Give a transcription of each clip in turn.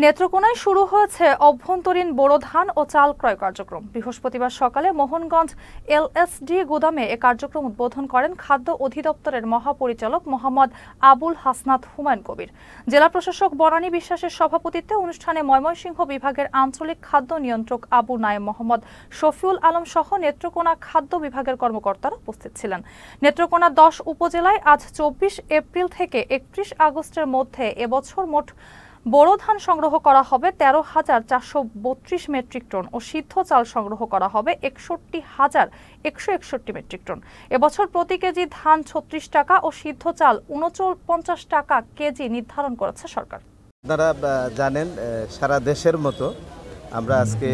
নেত্রকোনায় শুরু হয়েছে অভ্যন্তরীণ বোরো ধান ও চাল ক্রয় কার্যক্রম। বৃহস্পতিবার সকালে মোহনগঞ্জ এলএসডি গুদামে এ কার্যক্রম উদ্বোধন করেন খাদ্য অধিদপ্তরের মহাপরিচালক মোহাম্মদ আবুল হাসনাত হুমায়ুন কবির। জেলা প্রশাসক বনানী বিশ্বাসের সভাপতিত্বে অনুষ্ঠানে ময়মনসিংহ বিভাগের আঞ্চলিক খাদ্য নিয়ন্ত্রক আবু নায়েম মোহাম্মদ শফিউল আলম সহ নেত্রকোনা খাদ্য বিভাগের কর্মকর্তারা উপস্থিত ছিলেন। নেত্রকোনা 10 উপজেলায় আজ 24 এপ্রিল থেকে 31 আগস্টের মধ্যে এবছর মোট বোরো ধান সংগ্রহ করা হবে 13,432 মেট্রিক টন ও সিদ্ধ চাল সংগ্রহ করা হবে 61,161 মেট্রিক টন। এবছর প্রতি কেজি ধান 36 টাকা ও সিদ্ধ চাল 49 টাকা কেজি নির্ধারণ করেছে সরকার। আপনারা জানেন, সারা দেশের মতো আমরা আজকে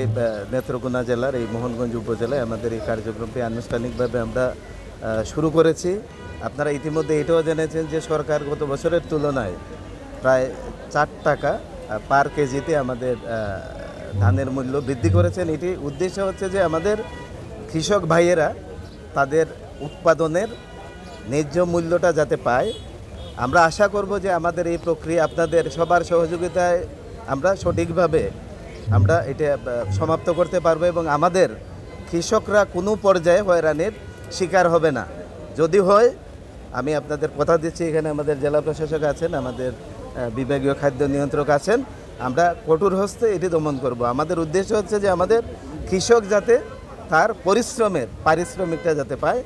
নেত্রকোনা জেলার এই মোহনগঞ্জ উপজেলায় আমাদের এই কার্যক্রমটি আনুষ্ঠানিকভাবে আমরা শুরু করেছি। আপনারা ইতিমধ্যে এটাও জেনেছেন যে সরকার গত বছরের তুলনায় প্রায় 4 টাকা পার কেজিতে আমাদের ধানের মূল্য বৃদ্ধি করেছেন। এটি উদ্দেশ্য হচ্ছে যে আমাদের কৃষক ভাইয়েরা তাদের উৎপাদনের ন্যায্য মূল্যটা যাতে পায়। আমরা আশা করব যে আমাদের এই প্রক্রিয়া আপনাদের সবার সহযোগিতায় আমরা সঠিকভাবে আমরা এটা সমাপ্ত করতে পারবো এবং আমাদের কৃষকরা কোনো পর্যায়ে হয়রানির শিকার হবে না। যদি হয়, আমি আপনাদের কথা দিচ্ছি, এখানে আমাদের জেলা প্রশাসক আছেন, আমাদের বিভাগীয় খাদ্য নিয়ন্ত্রক আছেন, আমরা কঠোর হস্তে এটি দমন করব। আমাদের উদ্দেশ্য হচ্ছে যে আমাদের কৃষক যাতে তার পরিশ্রমের পারিশ্রমিকটা যাতে পায়।